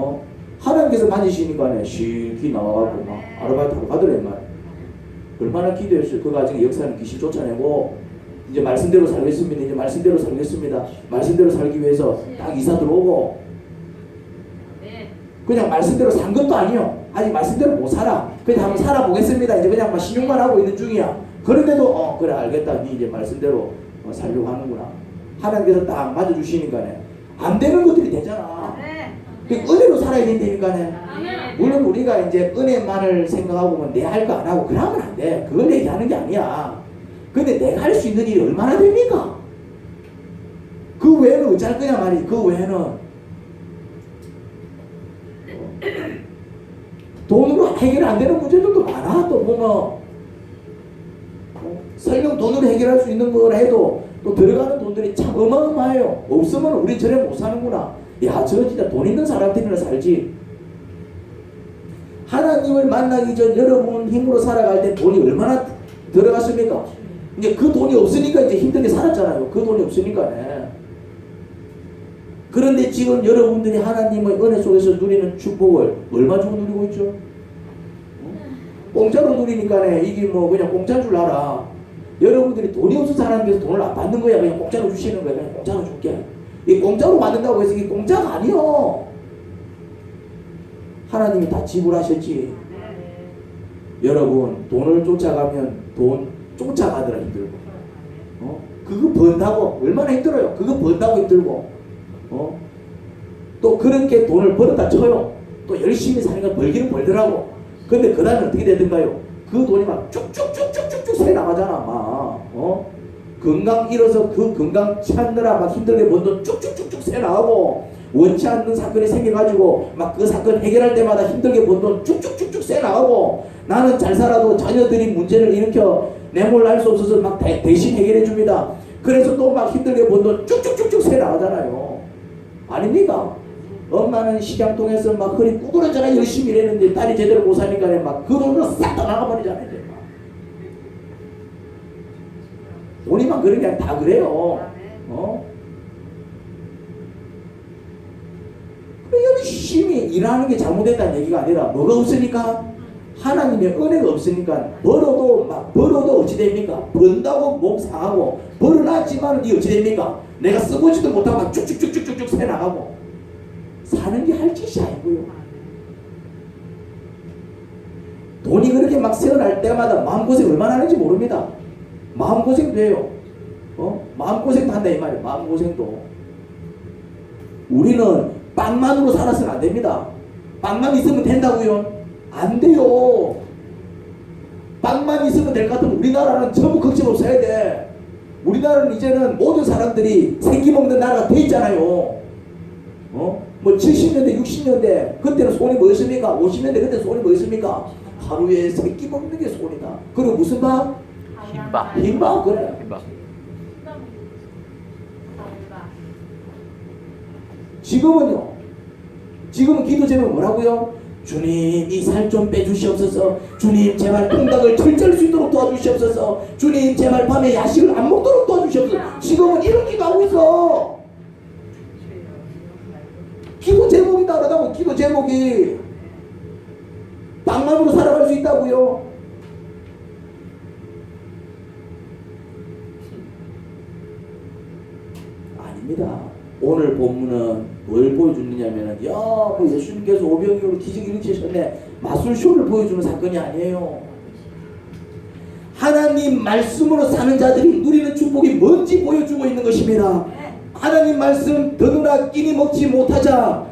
하나님께서 만지시니까 실기 나와갖고 막 아르바이트하고 가더래 말. 얼마나 기도했어요. 그 과정에 역사는 귀신 쫓아내고 이제 말씀대로 살겠습니다. 이제 말씀대로 살겠습니다. 말씀대로 살기 위해서 딱 이사 들어오고 그냥 말씀대로 산 것도 아니요. 아직 말씀대로 못 살아. 그냥 한번 살아보겠습니다. 이제 그냥 막 신용만 하고 있는 중이야. 그런데도 그래 알겠다. 니 이제 말씀대로 살려고 하는구나. 하나님께서 딱 맞아주시니까네. 안 되는 것들이 되잖아. 은혜로 살아야 된다니까네. 물론 우리가 이제 은혜만을 생각하고 내 할 거 안 하고 그러면 안 돼. 그걸 얘기하는 게 아니야. 근데 내가 할 수 있는 일이 얼마나 됩니까? 그 외에는 어찌할 거냐 말이지. 그 외에는 돈으로 해결 안 되는 문제들도 많아. 또 보면 설령 돈으로 해결할 수 있는 걸 해도 또 들어가는 돈들이 참 어마어마해요. 없으면 우리 저래 못 사는구나. 야, 저 진짜 돈 있는 사람들이나 살지. 하나님을 만나기 전 여러분 힘으로 살아갈 때 돈이 얼마나 들어갔습니까? 이제 그 돈이 없으니까 이제 힘들게 살았잖아요. 그 돈이 없으니까네. 그런데 지금 여러분들이 하나님의 은혜 속에서 누리는 축복을 얼마 주고 누리고 있죠? 공짜로 누리니까네. 이게 뭐 그냥 공짜인 줄 알아. 여러분들이 돈이 없어서 하나님께서 돈을 안 받는 거야. 그냥 공짜로 주시는 거야. 그냥 공짜로 줄게. 이 공짜로 받는다고 해서 이게 공짜가 아니요. 하나님이 다 지불하셨지. 여러분 돈을 쫓아가면 돈 쫓아가더라 힘들고. 그거 번다고 얼마나 힘들어요. 그거 번다고 힘들고. 또 그렇게 돈을 벌었다 쳐요. 또 열심히 사니까 벌기는 벌더라고. 근데 그 다음에 어떻게 되던가요? 그 돈이 막 쭉쭉쭉쭉쭉쭉 새 나가잖아. 막 건강 잃어서 그 건강 찾느라 막 힘들게 번 돈 쭉쭉쭉쭉 새 나가고, 원치 않는 사건이 생겨가지고 막 그 사건 해결할 때마다 힘들게 번 돈 쭉쭉쭉쭉 새 나가고, 나는 잘 살아도 자녀들이 문제를 일으켜 내 몰라 할 수 없어서 막 대신 해결해 줍니다. 그래서 또 막 힘들게 번 돈 쭉쭉쭉쭉 새 나가잖아요. 아닙니까? 엄마는 시장통에서 막 허리 구부러져라 열심히 일했는데 딸이 제대로 못 사니까 막 그 돈으로 싹 다 나가버리잖아요. 이제 막. 돈이만 그런 게 아니라 다 그래요. 열심히 일하는 게 잘못됐다는 얘기가 아니라 뭐가 없으니까 하나님의 은혜가 없으니까 벌어도 어찌 됩니까? 번다고 목 상하고 벌어놨지만 이 어찌 됩니까? 내가 써보지도 못하고 막 쭉쭉쭉쭉쭉 새 나가고 사는 게 할 짓이 아니고요. 돈이 그렇게 막 새어날 때마다 마음고생 얼마나 하는지 모릅니다. 마음고생도 해요. 마음고생도 한다 이 말이에요. 마음고생도. 우리는 빵만으로 살아서는 안 됩니다. 빵만 있으면 된다고요? 안 돼요. 빵만 있으면 될 것 같으면 우리나라는 전부 걱정 없어야 돼. 우리나라는 이제는 모든 사람들이 생기 먹는 나라가 돼 있잖아요. 뭐 70년대, 60년대 그때는 손이 뭐였습니까? 50년대 그때 손이 뭐였습니까? 하루에 생기 먹는 게 손이다. 그리고 무슨 밥? 흰밥. 흰밥 그래. 흰밥. 지금은요. 지금은 기도 제목 뭐라고요? 주님 이 살 좀 빼주시옵소서. 주님 제발 통닭을 철저할 수 있도록 도와주시옵소서. 주님 제발 밤에 야식을 안 먹도록 도와주시옵소서. 지금은 이런 기도하고 있어. 기도 제목이 다르다고. 기도 제목이 빵만으로 살아갈 수 있다고요. 아닙니다. 오늘 본문은 뭘 보여주느냐면은 뭐 예수님께서 오병이어로 기적 일으키셨네 마술쇼를 보여주는 사건이 아니에요. 하나님 말씀으로 사는 자들이 누리는 축복이 뭔지 보여주고 있는 것입니다. 하나님 말씀 듣느라 끼니 먹지 못하자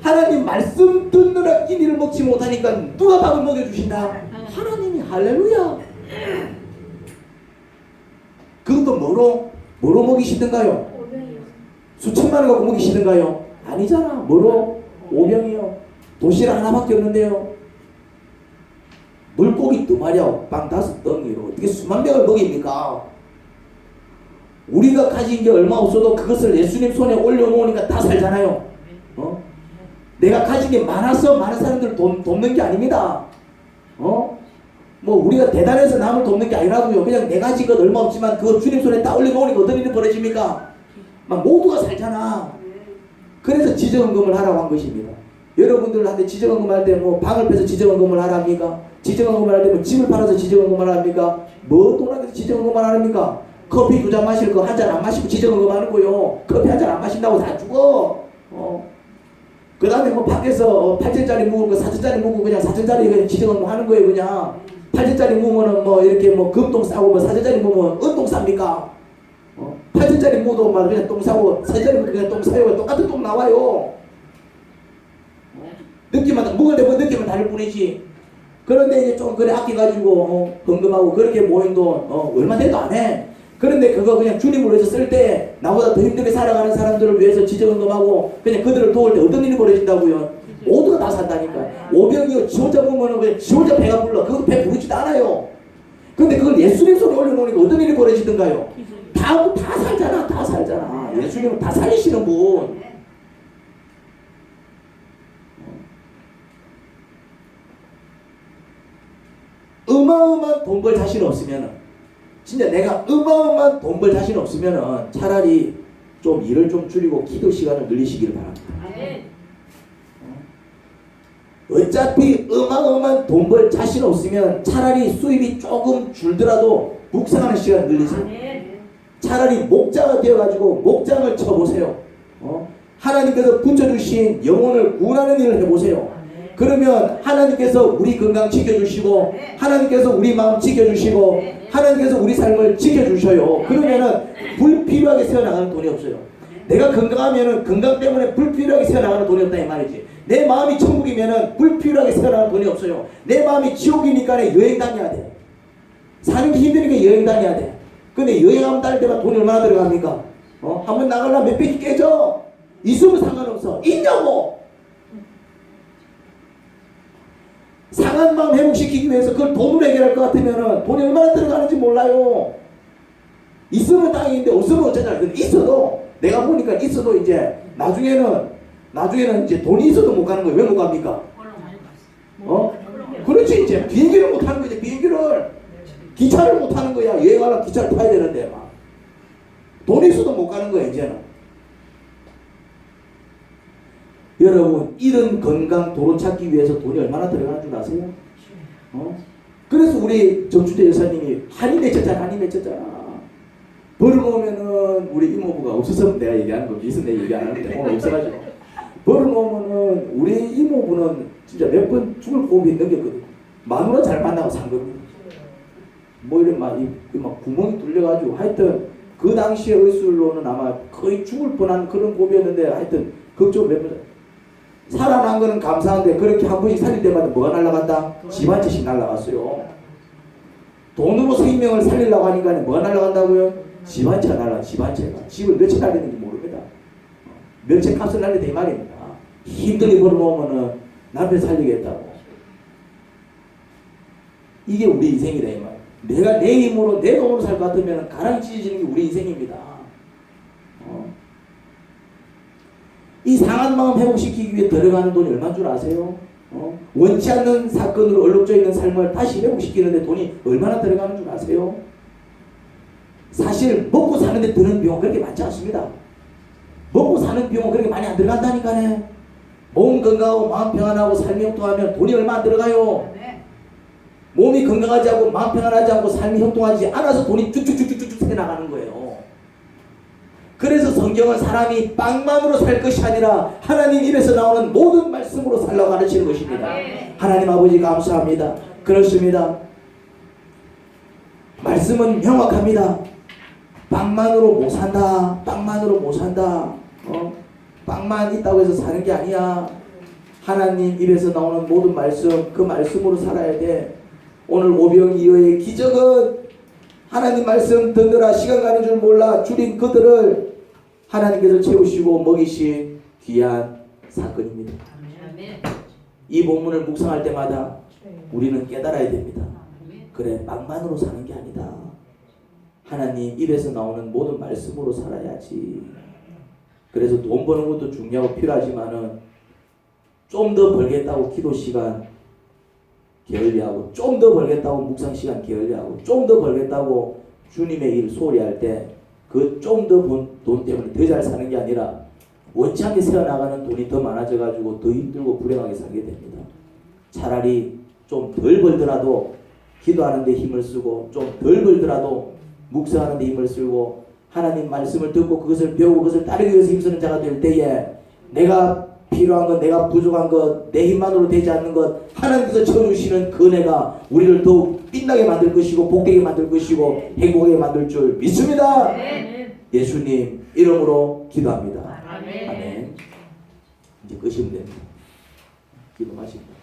하나님 말씀 듣느라 끼니를 먹지 못하니까 누가 밥을 먹여주신다? 하나님이. 할렐루야. 그것도 뭐로 먹이시던가요? 수천만 원 갖고 먹이시던가요? 아니잖아. 뭐로? 오병이요. 도시락 하나밖에 없는데요. 물고기 2마리하고 빵 5덩이로 어떻게 수만 명을 먹입니까? 우리가 가진 게 얼마 없어도 그것을 예수님 손에 올려놓으니까 다 살잖아요. 내가 가진 게 많아서 많은 사람들을 돕는 게 아닙니다. 뭐 우리가 대단해서 남을 돕는 게 아니라고요. 그냥 내가 가진 것 얼마 없지만 그거 주님 손에 딱 올려놓으니까 어떤 일이 벌어집니까? 막 모두가 살잖아. 그래서 지정헌금을 하라고 한 것입니다. 여러분들한테 지정헌금 할 때 뭐 방을 빼서 지정헌금을 하라 합니까? 지정헌금을 할 때 뭐 집을 팔아서 지정헌금을 하라 합니까? 뭐 돈하면서 지정헌금을 하랍니까? 커피 2잔 마실 거 1잔 안 마시고 지정헌금 하는 거요. 커피 1잔 안 마신다고 다 죽어. 그 다음에 뭐 밖에서 8천짜리 묵은 거 4천짜리 묵고 그냥 4천짜리 그냥 지정헌금 하는 거예요. 그냥 8천짜리 묵으면은 뭐 이렇게 뭐 금똥 싸고 뭐 4천짜리 묵으면 은똥 쌉니까? 8천짜리 묵어도 막 그냥 똥 싸고 4천짜리 묵어도 그냥 똥 싸요. 똑같은 똥 나와요. 느낌만 묵을 때 뭐 느낌은 다를 뿐이지. 그런데 이제 좀 그래 아껴가지고 헌금하고 그렇게 모인 돈 얼마 돼도 안 해. 그런데 그거 그냥 주님을 위해서 쓸 때 나보다 더 힘들게 살아가는 사람들을 위해서 지정헌금하고 그냥 그들을 도울 때 어떤 일이 벌어진다고요? 모두가 다 산다니까. 오병이어 지 혼자 보면은 그냥 지 혼자 배가 불러. 그것도 배 부르지도 않아요. 근데 그걸 예수님 손에 올려놓으니까 어떤 일이 벌어지던가요? 다 살잖아. 다 살잖아. 예수님은 다 살리시는 분. 어마어마한 돈 벌 자신 없으면은 진짜 내가 어마어마한 돈 벌 자신 없으면은 차라리 좀 일을 좀 줄이고 기도 시간을 늘리시기를 바랍니다. 어차피 어마어마한 돈 벌 자신 없으면 차라리 수입이 조금 줄더라도 묵상하는 시간을 늘리세요. 차라리 목자가 되어가지고 목장을 쳐보세요. 하나님께서 붙여주신 영혼을 구원하는 일을 해보세요. 그러면 하나님께서 우리 건강 지켜주시고 하나님께서 우리 마음 지켜주시고 하나님께서 우리 삶을 지켜주셔요. 그러면은 불필요하게 세어나가는 돈이 없어요. 내가 건강하면은 건강 때문에 불필요하게 세어나가는 돈이 없다 이 말이지. 내 마음이 천국이면은 불필요하게 세어나가는 돈이 없어요. 내 마음이 지옥이니까 여행 다녀야 돼. 사는 게 힘드니까 여행 다녀야 돼. 근데 여행하면 다닐 때만 돈이 얼마나 들어갑니까? 한번 나가려면 몇백이 깨져. 있으면 상관없어. 있냐고. 상한 마음 회복시키기 위해서 그걸 돈으로 해결할 것 같으면 돈이 얼마나 들어가는지 몰라요. 있으면 다행인데 없으면 어쩌냐. 근데 있어도 내가 보니까 있어도 이제 나중에는 이제 돈이 있어도 못 가는 거예요. 왜 못 갑니까? 그렇지. 이제 비행기를 못 타는 거지. 비행기를 기차를 못 타는 거야. 여행하려면 기차를 타야 되는데 막 돈이 있어도 못 가는 거야 이제는. 여러분 이런 건강 도로 찾기 위해서 돈이 얼마나 들어가는 줄 아세요? 그래서 우리 정춘재 여사님이 한이 맺혔잖아. 벌어놓으면은 우리 이모부가 없어서 내가 얘기하는 거 있으면 내가 얘기 안 하는데 오늘 없어가지고 벌어놓으면은 우리 이모부는 진짜 몇 번 죽을 고비 넘겼거든. 마누라 잘 만나고 산 겁니다. 뭐 이런 막 구멍이 뚫려가지고 하여튼 그 당시의 의술로는 아마 거의 죽을 뻔한 그런 고비였는데 하여튼 걱정 몇 번. 살아난 거는 감사한데 그렇게 한 번씩 살릴 때마다 뭐가 날아간다? 집 한 채씩 날아갔어요. 돈으로 생명을 살리려고 하니까 뭐가 날아간다고요? 집 한 채가 날아가. 집 한 채가. 집을 몇 채 날리는지 모릅니다. 몇 채 값을 날리다 이 말입니다. 힘들게 벌어놓으면은 남편 살리겠다고. 이게 우리 인생이다 이 말. 내가 내 힘으로 내 돈으로 살 것 같으면 가랑이 찢어지는 게 우리 인생입니다. 이 상한 마음 회복시키기 위해 들어가는 돈이 얼마인 줄 아세요? 원치 않는 사건으로 얼룩져 있는 삶을 다시 회복시키는데 돈이 얼마나 들어가는 줄 아세요? 사실 먹고 사는데 드는 비용은 그렇게 많지 않습니다. 먹고 사는 비용은 그렇게 많이 안 들어간다니까요. 몸 건강하고 마음 평안하고 삶이 형통하면 돈이 얼마 안 들어가요. 몸이 건강하지 않고 마음 평안하지 않고 삶이 형통하지 않아서 돈이 쭉쭉쭉쭉쭉 새나가는 거예요. 그래서 성경은 사람이 빵만으로 살 것이 아니라 하나님 입에서 나오는 모든 말씀으로 살라고 가르치는 것입니다. 하나님 아버지 감사합니다. 그렇습니다. 말씀은 명확합니다. 빵만으로 못 산다. 빵만으로 못 산다. 빵만 있다고 해서 사는 게 아니야. 하나님 입에서 나오는 모든 말씀, 그 말씀으로 살아야 돼. 오늘 오병이어의 기적은 하나님 말씀 듣느라 시간 가는 줄 몰라 줄인 그들을 하나님께서 채우시고 먹이신 귀한 사건입니다. 이 본문을 묵상할 때마다 우리는 깨달아야 됩니다. 그래, 빵만으로 사는 게 아니다. 하나님 입에서 나오는 모든 말씀으로 살아야지. 그래서 돈 버는 것도 중요하고 필요하지만은 좀 더 벌겠다고 기도 시간 게을리하고, 좀 더 벌겠다고 묵상 시간 게을리하고, 좀 더 벌겠다고 주님의 일 소홀히 할 때 그 좀 더 번 돈 때문에 더 잘 사는 게 아니라 원치 않게 새어나가는 돈이 더 많아져가지고 더 힘들고 불행하게 살게 됩니다. 차라리 좀 덜 벌더라도 기도하는 데 힘을 쓰고, 좀 덜 벌더라도 묵상하는 데 힘을 쓰고, 하나님 말씀을 듣고 그것을 배우고 그것을 따르기 위해서 힘쓰는 자가 될 때에 내가 필요한 것, 내가 부족한 것, 내 힘만으로 되지 않는 것, 하나님께서 쳐주시는 그 은혜가 우리를 더욱 빛나게 만들 것이고 복되게 만들 것이고 행복하게 만들 줄 믿습니다. 예수님 이름으로 기도합니다. 아멘. 이제 끝이면 됩니다. 기도 마십니다.